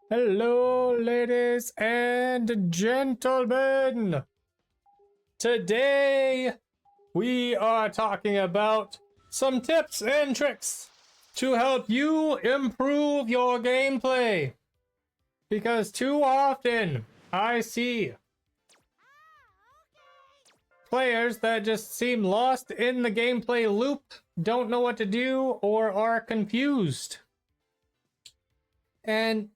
Hello, ladies and gentlemen. Today, we are talking about some tips and tricks to help you improve your gameplay. Because too often, I see players that just seem lost in the gameplay loop, don't know what to do, or are confused. And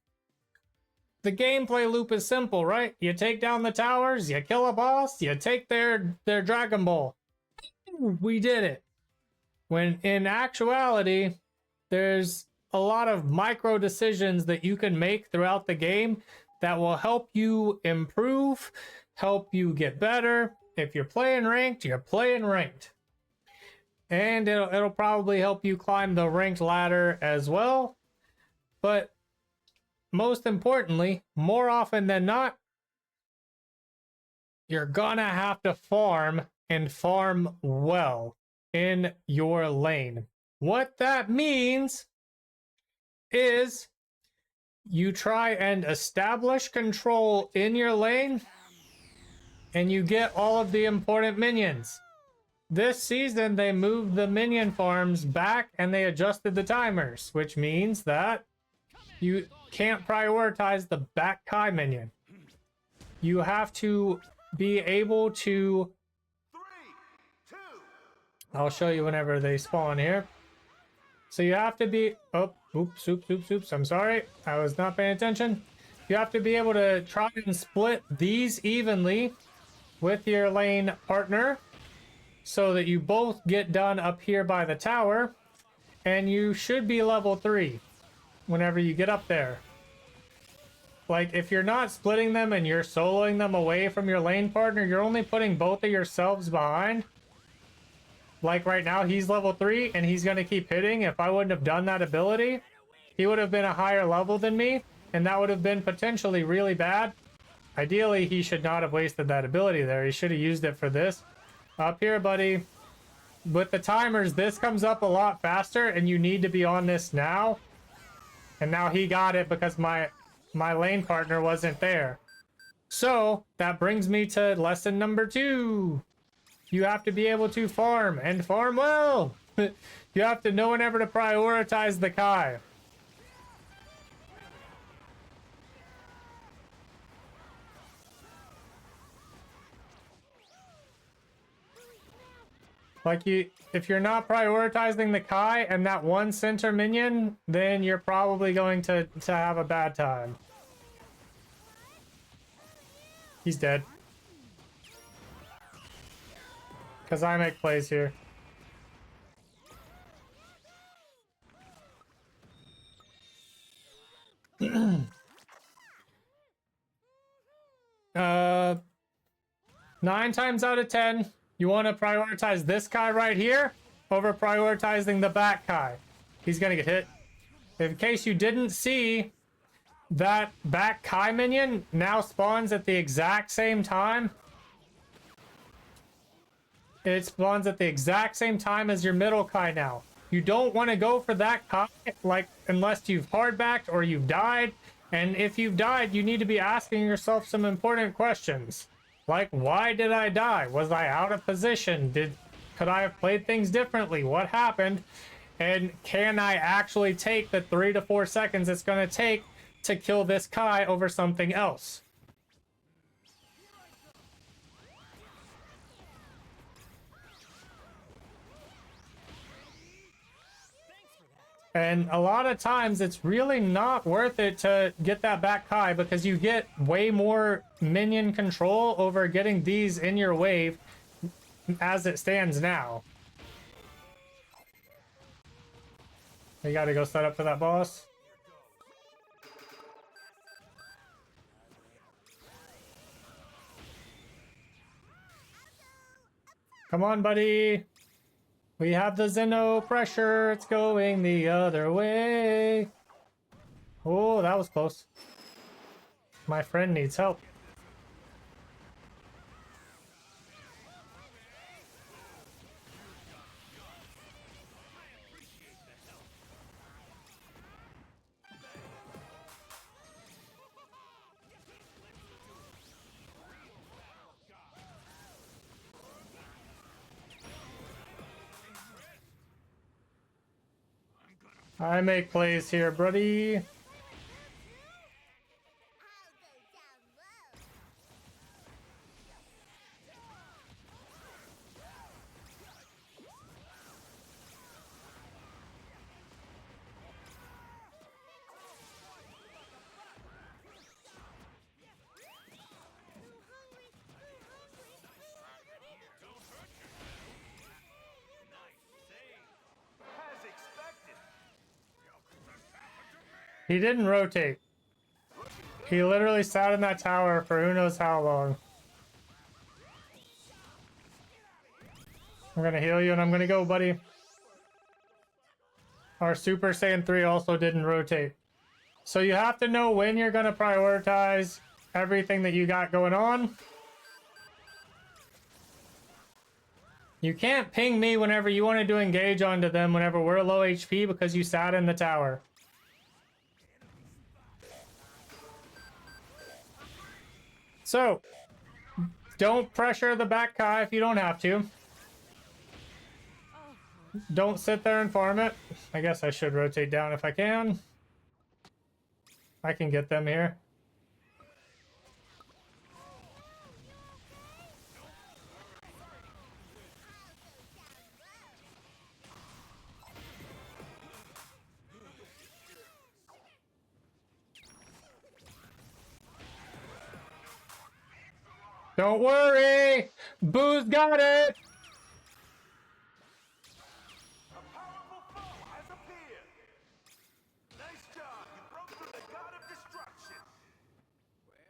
the gameplay loop is simple, right? You take down the towers, you kill a boss, you take their Dragon Ball. We did it. When in actuality, there's a lot of micro decisions that you can make throughout the game that will help you improve, help you get better. If you're playing ranked, you're playing ranked. And it'll probably help you climb the ranked ladder as well. But most importantly, more often than not, you're gonna have to farm and farm well in your lane. What that means is you try and establish control in your lane and you get all of the important minions. This season, they moved the minion farms back and they adjusted the timers, which means that you can't prioritize the back Kai minion. You have to be able to... I'll show you whenever they spawn here. So you have to be... Oh, oops, I'm sorry. I was not paying attention. You have to be able to try and split these evenly with your lane partner so that you both get done up here by the tower. And you should be level 3 whenever you get up there. Like, if you're not splitting them and you're soloing them away from your lane partner, you're only putting both of yourselves behind. Like right now, he's level 3 and he's going to keep hitting. If I wouldn't have done that ability, he would have been a higher level than me, and that would have been potentially really bad. Ideally, he should not have wasted that ability there. He should have used it for this. Up here, buddy. With the timers, this comes up a lot faster, and you need to be on this now. And now he got it because my lane partner wasn't there. So that brings me to lesson number 2. You have to be able to farm and farm well. You have to know whenever to prioritize the Kai. Like, if you're not prioritizing the Kai and that one center minion, then you're probably going to have a bad time. He's dead. Because I make plays here. Nine times out of 10, you want to prioritize this Kai right here over prioritizing the back Kai. He's gonna get hit. In case you didn't see, that back Kai minion now spawns at the exact same time. It spawns at the exact same time as your middle Kai now. You don't want to go for that Kai, like, unless you've hardbacked or you've died. And if you've died, you need to be asking yourself some important questions. Like, why did I die? Was I out of position? Could I have played things differently? What happened? And can I actually take the 3 to 4 seconds it's going to take to kill this Kai over something else? And a lot of times it's really not worth it to get that back Kai because you get way more minion control over getting these in your wave as it stands now. You gotta go set up for that boss. Come on, buddy. We have the Zeno pressure. It's going the other way. Oh, that was close. My friend needs help. I make plays here, buddy. He didn't rotate. He literally sat in that tower for who knows how long. I'm gonna heal you and I'm gonna go, buddy. Our Super Saiyan 3 also didn't rotate. So you have to know when you're gonna prioritize everything that you got going on. You can't ping me whenever you want to do engage onto them whenever we're low HP because you sat in the tower. So, don't pressure the back Kai if you don't have to. Don't sit there and farm it. I guess I should rotate down if I can. I can get them here. Don't worry! Boo's got it! A powerful foe has appeared. Nice job. You broke through the god of destruction.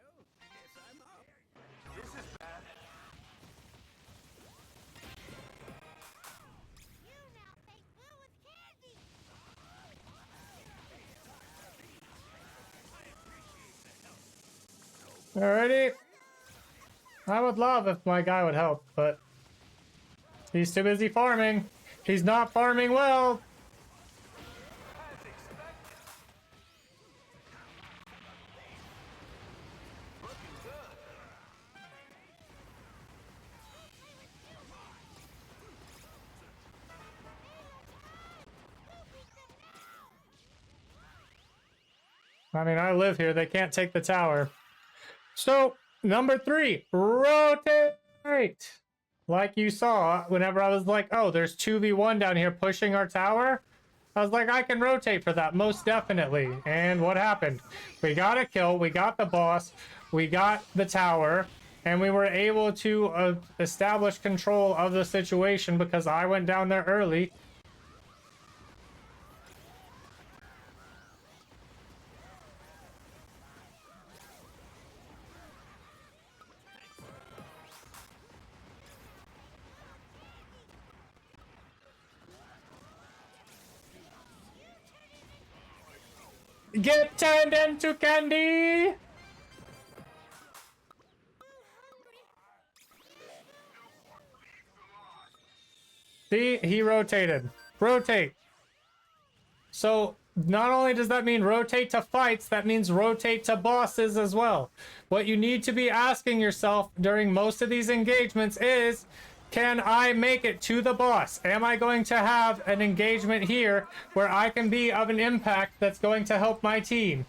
Well, guess I'm up. This is bad. You now make blue with candy. Alrighty. I would love if my guy would help, but he's too busy farming. He's not farming well. As expected. Looking good. I mean, I live here. They can't take the tower. So, number 3, rotate. Like you saw, whenever I was like, oh, there's 2v1 down here pushing our tower. I was like, I can rotate for that, most definitely. And what happened? We got a kill, we got the boss, we got the tower, and we were able to establish control of the situation because I went down there early. Get turned into candy! See, he rotated. Rotate. So, not only does that mean rotate to fights, that means rotate to bosses as well. What you need to be asking yourself during most of these engagements is, can I make it to the boss? Am I going to have an engagement here where I can be of an impact that's going to help my team?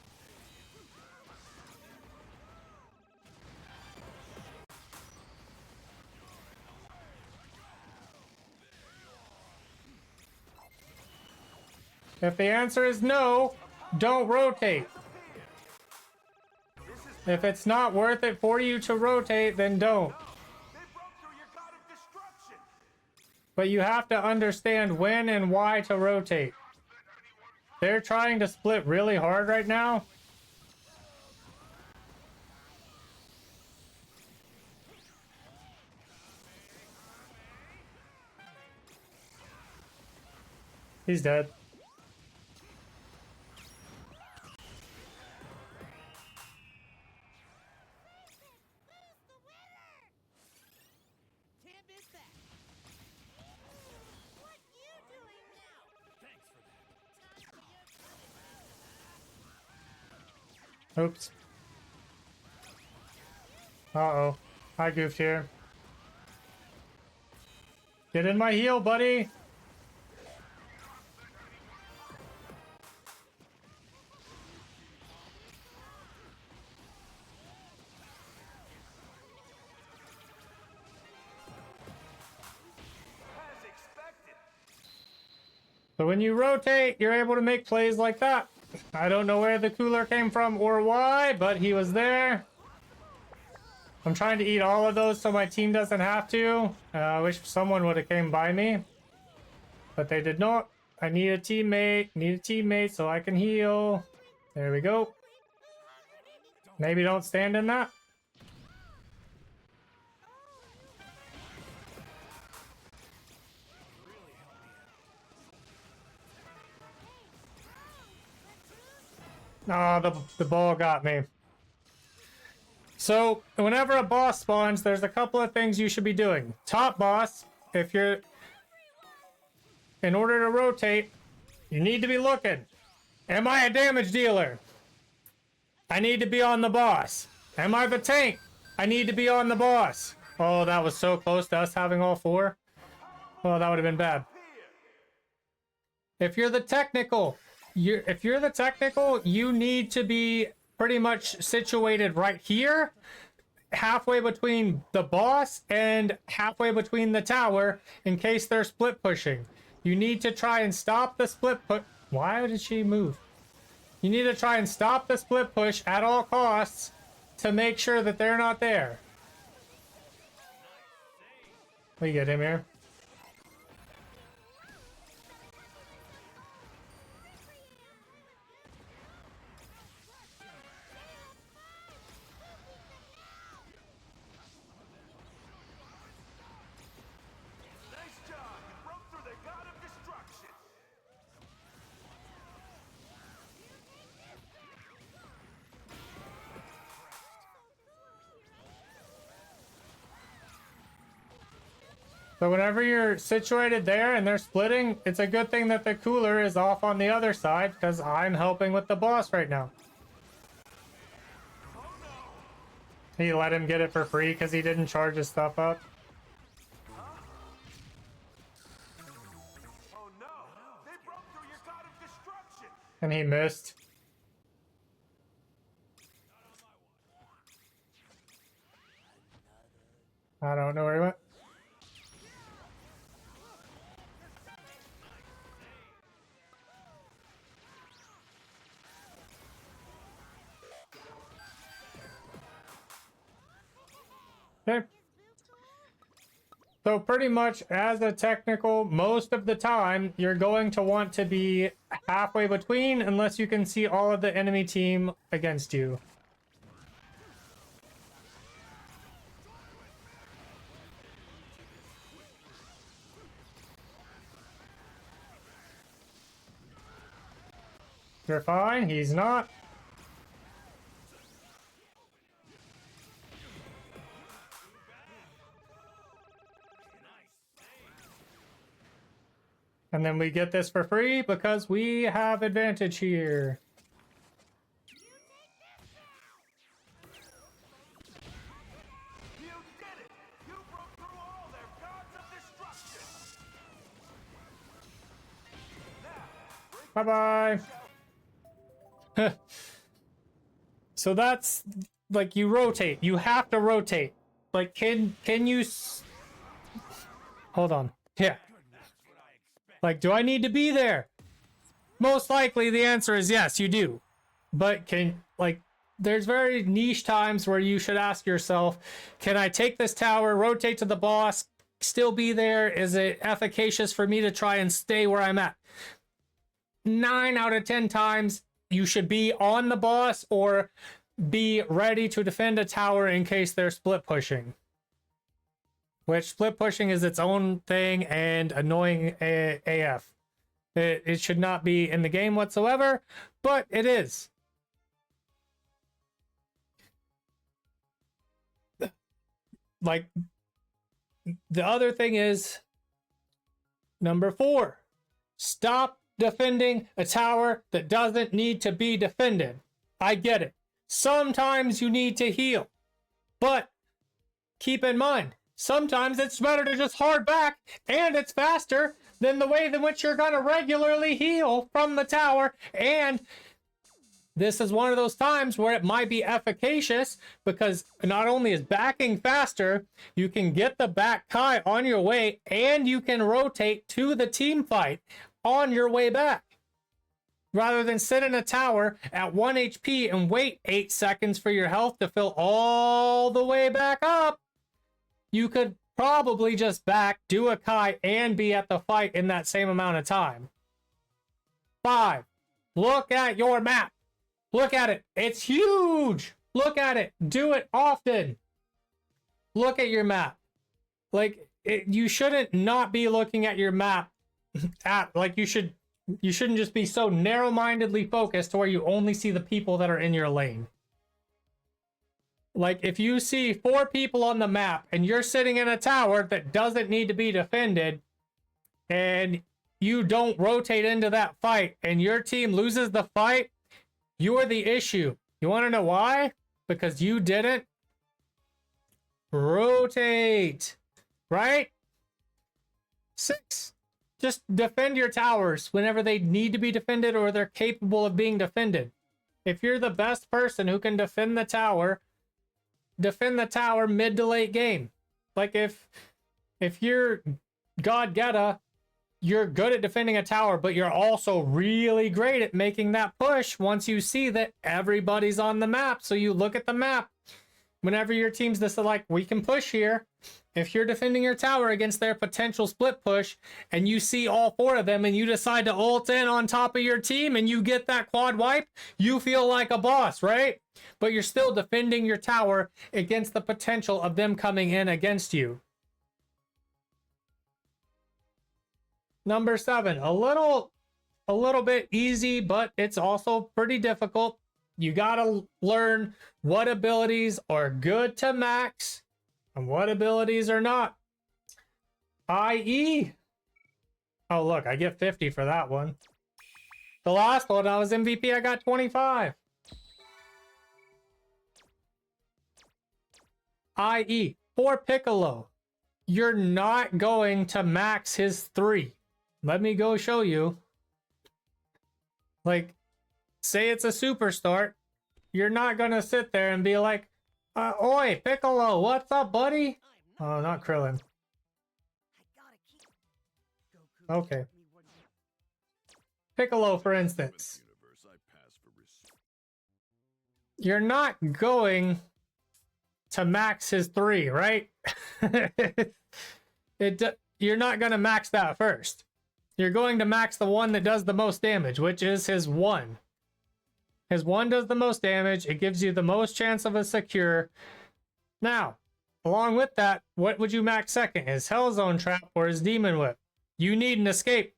If the answer is no, don't rotate. If it's not worth it for you to rotate, then don't. They broke through your god of destruction. But you have to understand when and why to rotate. They're trying to split really hard right now. He's dead. Can't miss that. What you doing now? Thanks for that. Oops. Uh-oh. I goofed here. Get in my heal, buddy. So when you rotate, you're able to make plays like that. I don't know where the cooler came from or why, but he was there. I'm trying to eat all of those so my team doesn't have to. I wish someone would have came by me, but they did not. I need a teammate so I can heal. There we go. Maybe don't stand in that. Oh, the ball got me. So, whenever a boss spawns, there's a couple of things you should be doing. Top boss, if you're... In order to rotate, you need to be looking. Am I a damage dealer? I need to be on the boss. Am I the tank? I need to be on the boss. Oh, that was so close to us having all four. Oh, that would have been bad. If you're the technical, you need to be pretty much situated right here, halfway between the boss and halfway between the tower in case they're split pushing. You need to try and stop the split push. Why did she move? You need to try and stop the split push at all costs to make sure that they're not there. We get him here. Nice job. You broke through the god of destruction. So whenever you're situated there and they're splitting, it's a good thing that the cooler is off on the other side because I'm helping with the boss right now. He let him get it for free because he didn't charge his stuff up. Oh no! They broke through your god of destruction. And he missed. I don't know where he went. Okay. So pretty much as a technical, most of the time, you're going to want to be halfway between unless you can see all of the enemy team against you. You're fine, he's not. And then we get this for free because we have advantage here. You did it! You broke through all their gods of destruction. Now, Bye-bye. So that's like you rotate. You have to rotate. Like, can you... Hold on. Yeah. Like, do I need to be there? Most likely the answer is yes, you do. But there's very niche times where you should ask yourself, can I take this tower, rotate to the boss, still be there? Is it efficacious for me to try and stay where I'm at? 9 out of 10 times, you should be on the boss or be ready to defend a tower in case they're split pushing. Which split pushing is its own thing and annoying AF. It should not be in the game whatsoever, but it is. Like, the other thing is, number 4, stop defending a tower that doesn't need to be defended. I get it. Sometimes you need to heal, but keep in mind, sometimes it's better to just hard back, and it's faster than the way in which you're going to regularly heal from the tower. And this is one of those times where it might be efficacious because not only is backing faster, you can get the back Kai on your way, and you can rotate to the team fight on your way back. Rather than sit in a tower at 1 HP and wait 8 seconds for your health to fill all the way back up, you could probably just back, do a Kai, and be at the fight in that same amount of time. 5. Look at your map. Look at it. It's huge. Look at it. Do it often. Look at your map. Like, you shouldn't not be looking at your map. You shouldn't just be so narrow-mindedly focused to where you only see the people that are in your lane. Like, if you see 4 people on the map and you're sitting in a tower that doesn't need to be defended, and you don't rotate into that fight, and your team loses the fight, you're the issue. You want to know why? Because you didn't rotate, right? 6. Just defend your towers whenever they need to be defended or they're capable of being defended. If you're the best person who can defend the tower mid to late game. Like if you're God Geta, you're good at defending a tower, but you're also really great at making that push once you see that everybody's on the map. So you look at the map. Whenever your team's this like, we can push here. If you're defending your tower against their potential split push and you see all 4 of them and you decide to ult in on top of your team and you get that quad wipe, you feel like a boss, right? But you're still defending your tower against the potential of them coming in against you. Number 7, a little bit easy, but it's also pretty difficult. You gotta learn what abilities are good to max and what abilities are not. I.e. Oh, look, I get 50 for that one. The last one, I was MVP, I got 25. I.e. for Piccolo, you're not going to max his 3. Let me go show you. Like, say it's a super start, you're not gonna sit there and be like, oi, Piccolo, what's up, buddy? Oh, not Krillin. Okay. Piccolo, for instance. You're not going to max his 3, right? You're not gonna max that first. You're going to max the one that does the most damage, which is his 1. His 1 does the most damage. It gives you the most chance of a secure. Now, along with that, what would you max second? His Hellzone Trap or his Demon Whip? You need an escape.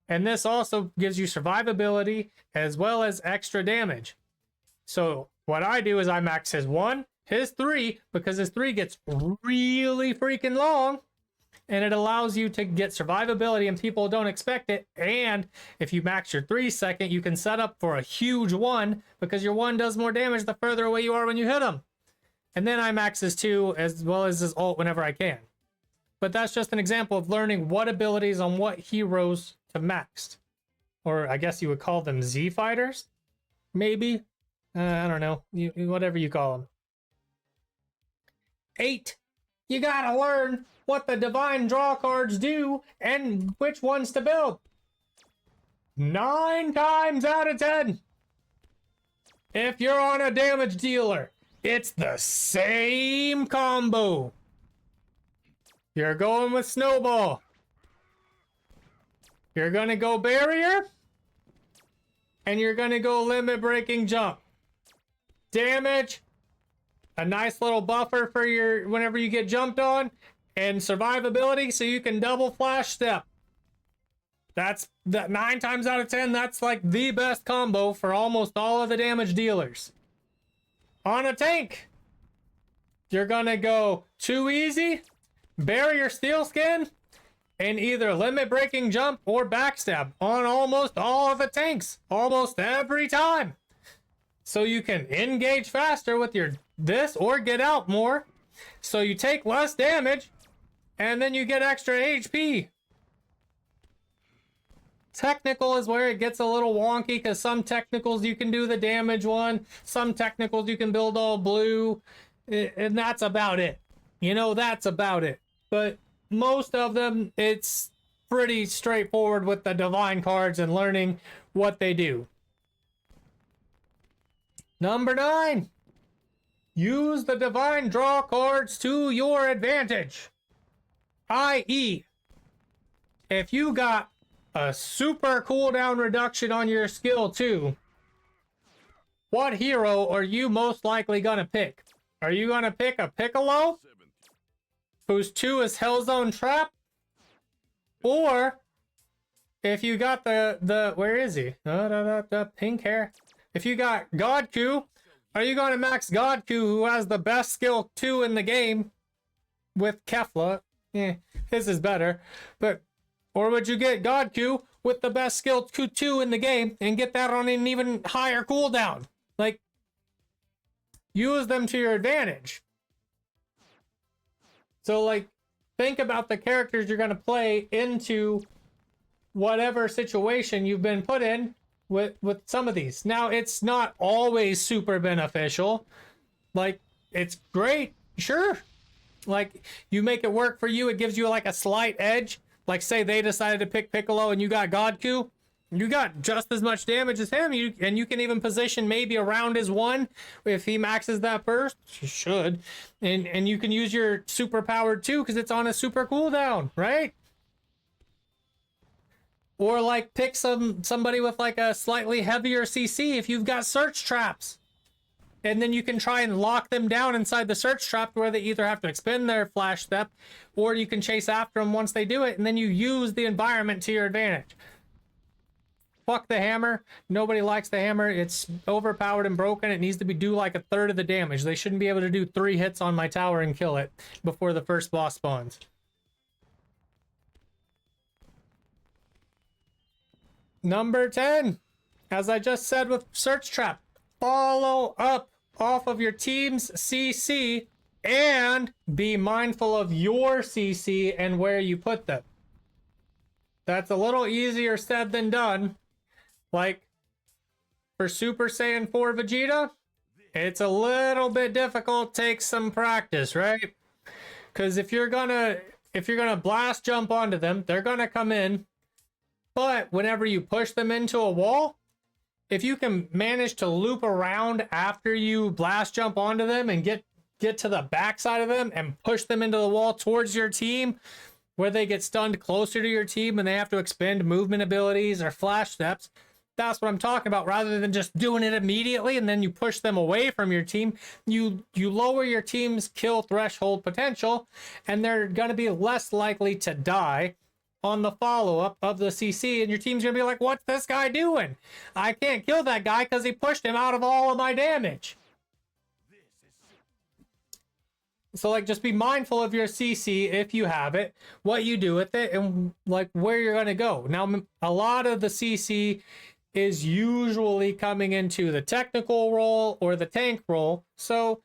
And this also gives you survivability as well as extra damage. So what I do is I max his 1, his 3, because his 3 gets really freaking long. And it allows you to get survivability and people don't expect it. And if you max your 3 second, you can set up for a huge 1 because your 1 does more damage the further away you are when you hit him. And then I max his 2 as well as his ult whenever I can. But that's just an example of learning what abilities on what heroes to max. Or I guess you would call them Z fighters? Maybe? I don't know. Whatever you call them. 8. You gotta learn what the divine draw cards do and which ones to build. 9 times out of 10, if you're on a damage dealer, it's the same combo. You're going with Snowball. You're gonna go Barrier. And you're gonna go Limit Breaking Jump. Damage. A nice little buffer for your whenever you get jumped on. And survivability so you can double flash step. That's that 9 times out of 10, that's like the best combo for almost all of the damage dealers. On a tank, you're gonna go Too Easy, Barrier Steel Skin, and either Limit Breaking Jump or Backstab on almost all of the tanks, almost every time. So you can engage faster with your this or get out more. So you take less damage. And then you get extra HP. Technical is where it gets a little wonky because some technicals you can do the damage one. Some technicals you can build all blue. And that's about it. You know, that's about it. But most of them, it's pretty straightforward with the divine cards and learning what they do. Number 9. Use the divine draw cards to your advantage. i.e., if you got a super cooldown reduction on your skill 2, what hero are you most likely gonna pick? Are you gonna pick a Piccolo, whose 2 is Hellzone Trap? Or, if you got the where is he? The pink hair. If you got Godku, are you gonna max Godku, who has the best skill 2 in the game, with Kefla? His is better. But, or would you get Godku with the best skill 2 in the game and get that on an even higher cooldown? Like, use them to your advantage. So, like, think about the characters you're going to play into whatever situation you've been put in with some of these. Now, it's not always super beneficial. Like, it's great, sure. Like, you make it work for you, it gives you like a slight edge. Like, say they decided to pick Piccolo and you got Godku. You got just as much damage as him, and you can even position maybe around his 1 if he maxes that first. You should, and you can use your super powered 2 because it's on a super cooldown, right? Or like pick somebody with like a slightly heavier CC if you've got search traps, and then you can try and lock them down inside the search trap where they either have to expend their flash step, or you can chase after them once they do it, and then you use the environment to your advantage. Fuck the hammer. Nobody likes the hammer. It's overpowered and broken. It needs to do like a third of the damage. They shouldn't be able to do 3 hits on my tower and kill it before the first boss spawns. Number 10. As I just said with Search Trap, follow up off of your team's CC and be mindful of your CC and where you put them. That's a little easier said than done. Like, for Super Saiyan 4 Vegeta, it's a little bit difficult, takes some practice, right? Because if you're gonna blast jump onto them, they're gonna come in. But whenever you push them into a wall, if you can manage to loop around after you blast jump onto them and get to the backside of them and push them into the wall towards your team, where they get stunned closer to your team and they have to expend movement abilities or flash steps. That's what I'm talking about. Rather than just doing it immediately and then you push them away from your team, you lower your team's kill threshold potential, and they're going to be less likely to die on the follow-up of the CC, and your team's going to be like, what's this guy doing? I can't kill that guy because he pushed him out of all of my damage. So, like, just be mindful of your CC if you have it, what you do with it, and, like, where you're going to go. Now, a lot of the CC is usually coming into the technical role or the tank role, so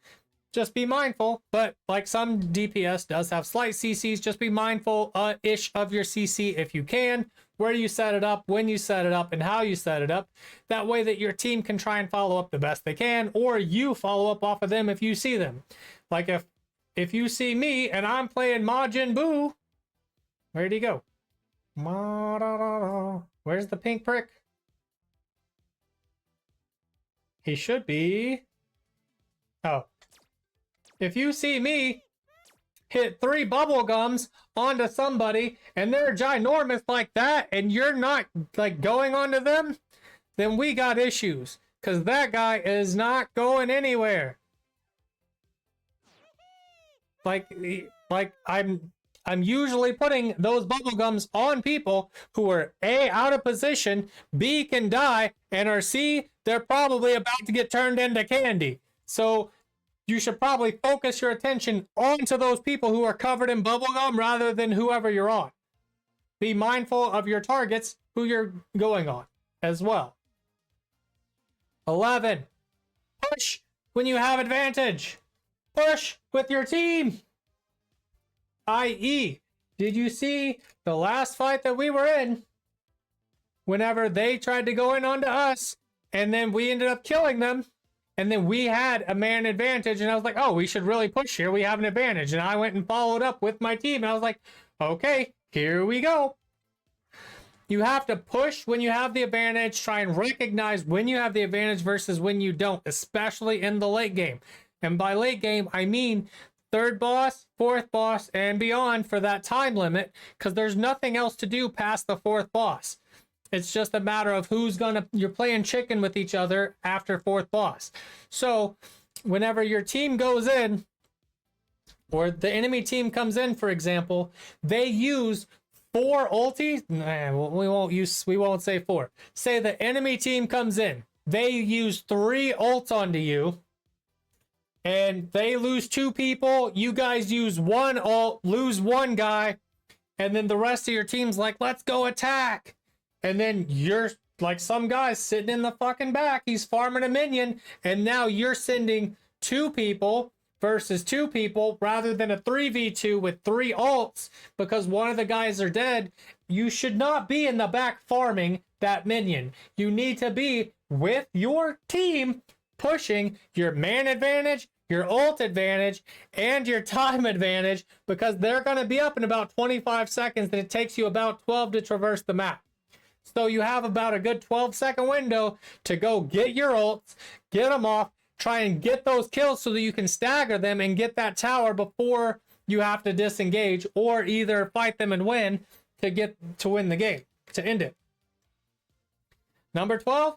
just be mindful. But, like, some DPS does have slight CCs. Just be mindful-ish of your CC if you can, where you set it up, when you set it up, and how you set it up. That way that your team can try and follow up the best they can, or you follow up off of them if you see them. Like, if you see me and I'm playing Majin Buu, where'd he go? Where's the pink prick? He should be. Oh. If you see me hit 3 bubble gums onto somebody and they're ginormous like that and you're not like going onto them, then we got issues. Because that guy is not going anywhere. Like I'm usually putting those bubble gums on people who are A, out of position, B, can die, and or C, they're probably about to get turned into candy. So you should probably focus your attention onto those people who are covered in bubble gum rather than whoever you're on. Be mindful of your targets, who you're going on as well. 11. Push when you have advantage. Push with your team. i.e., did you see the last fight that we were in? Whenever they tried to go in onto us, and then we ended up killing them, and then we had a man advantage, and I was like, oh, we should really push here. We have an advantage. And I went and followed up with my team, and I was like, okay, here we go. You have to push when you have the advantage, try and recognize when you have the advantage versus when you don't, especially in the late game. And by late game, I mean third boss, fourth boss, and beyond for that time limit, because there's nothing else to do past the fourth boss. It's just a matter of you're playing chicken with each other after fourth boss. So whenever your team goes in, or the enemy team comes in, for example, they use 4 ultis. We won't say 4. Say the enemy team comes in, they use 3 ults onto you, and they lose 2 people. You guys use 1 ult, lose 1 guy, and then the rest of your team's like, let's go attack. And then you're like some guy sitting in the fucking back, he's farming a minion, and now you're sending 2 people versus 2 people rather than a 3v2 with 3 ults because one of the guys are dead. You should not be in the back farming that minion. You need to be with your team pushing your man advantage, your ult advantage, and your time advantage, because they're going to be up in about 25 seconds and it takes you about 12 to traverse the map. So you have about a good 12-second window to go get your ults, get them off, try and get those kills so that you can stagger them and get that tower before you have to disengage, or either fight them and win to win the game, to end it. Number 12,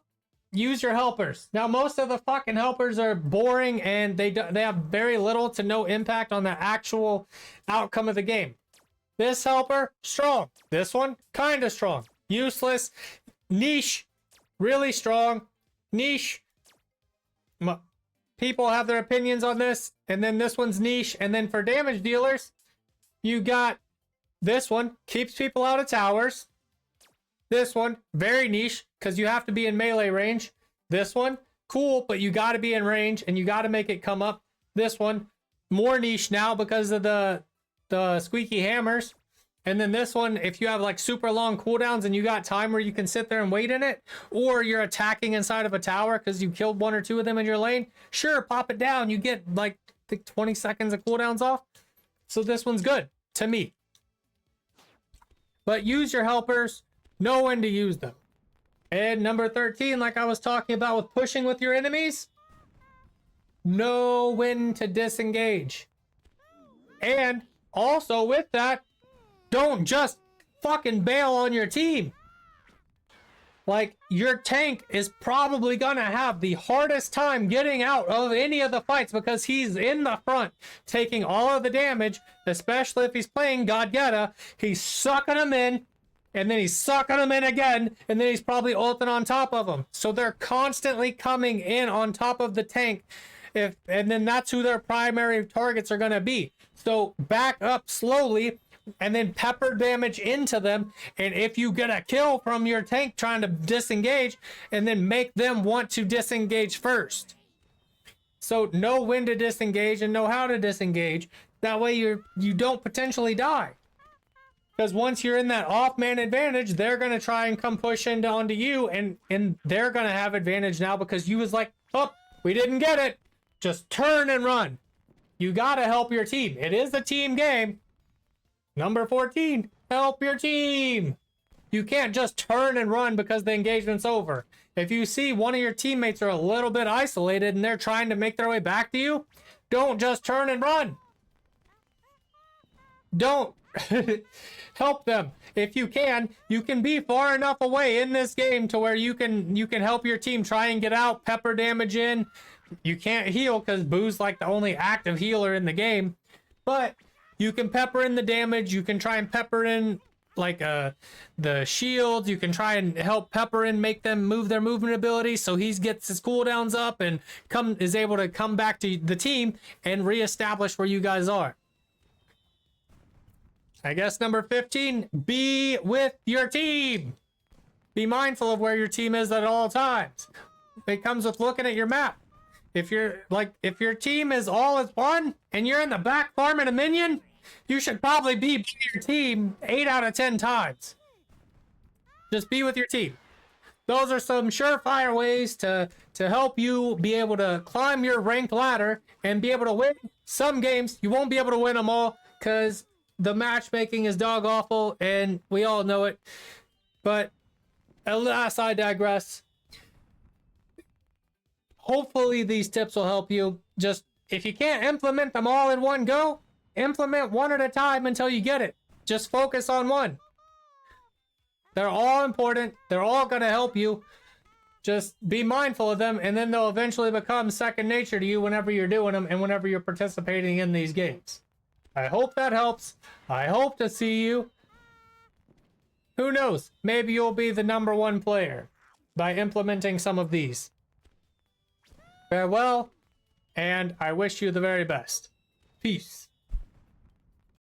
use your helpers. Now, most of the fucking helpers are boring and they have very little to no impact on the actual outcome of the game. This helper, strong. This one, kind of strong. Useless. Niche, really strong. Niche. People have their opinions on this. And then this one's niche. And then for damage dealers, you got this one, keeps people out of towers. This one, very niche, because you have to be in melee range. This one, cool, but you got to be in range and you got to make it come up. This one, more niche now because of the squeaky hammers. And then this one, if you have like super long cooldowns and you got time where you can sit there and wait in it, or you're attacking inside of a tower because you killed 1 or 2 of them in your lane, sure, pop it down. You get like, I think 20 seconds of cooldowns off. So this one's good to me. But use your helpers, know when to use them. And number 13, like I was talking about with pushing with your enemies, know when to disengage. And also with that, don't just fucking bail on your team. Like, your tank is probably gonna have the hardest time getting out of any of the fights because he's in the front taking all of the damage, especially if he's playing Godgetta. He's sucking them in, and then he's sucking them in again, and then he's probably ulting on top of them. So they're constantly coming in on top of the tank, and then that's who their primary targets are gonna be. So back up slowly, and then pepper damage into them. And if you get a kill from your tank trying to disengage, and then make them want to disengage first. So know when to disengage and know how to disengage. That way you don't potentially die. Because once you're in that off-man advantage, they're going to try and come push onto you, and they're going to have advantage now because you was like, oh, we didn't get it. Just turn and run. You got to help your team. It is a team game. Number 14, help your team. You can't just turn and run because the engagement's over. If you see one of your teammates are a little bit isolated and they're trying to make their way back to you, don't just turn and run. Don't help them. If you can be far enough away in this game to where you can help your team try and get out, pepper damage in. You can't heal because Boo's like the only active healer in the game, but you can pepper in the damage. You can try and pepper in like the shields. You can try and help pepper in, make them move their movement ability so he gets his cooldowns up and is able to come back to the team and reestablish where you guys are. I guess number 15, be with your team. Be mindful of where your team is at all times. It comes with looking at your map. If your team is all as one and you're in the back farming a minion, you should probably be with your team 8 out of 10 times. Just be with your team. Those are some surefire ways to help you be able to climb your ranked ladder and be able to win some games. You won't be able to win them all because the matchmaking is dog awful and we all know it. But alas, I digress. Hopefully these tips will help you. Just, if you can't implement them all in one go, implement one at a time until you get it. Just focus on one. They're all important. They're all going to help you. Just be mindful of them, and then they'll eventually become second nature to you whenever you're doing them and whenever you're participating in these games. I hope that helps. I hope to see you. Who knows? Maybe you'll be the #1 player by implementing some of these. Farewell, and I wish you the very best. Peace.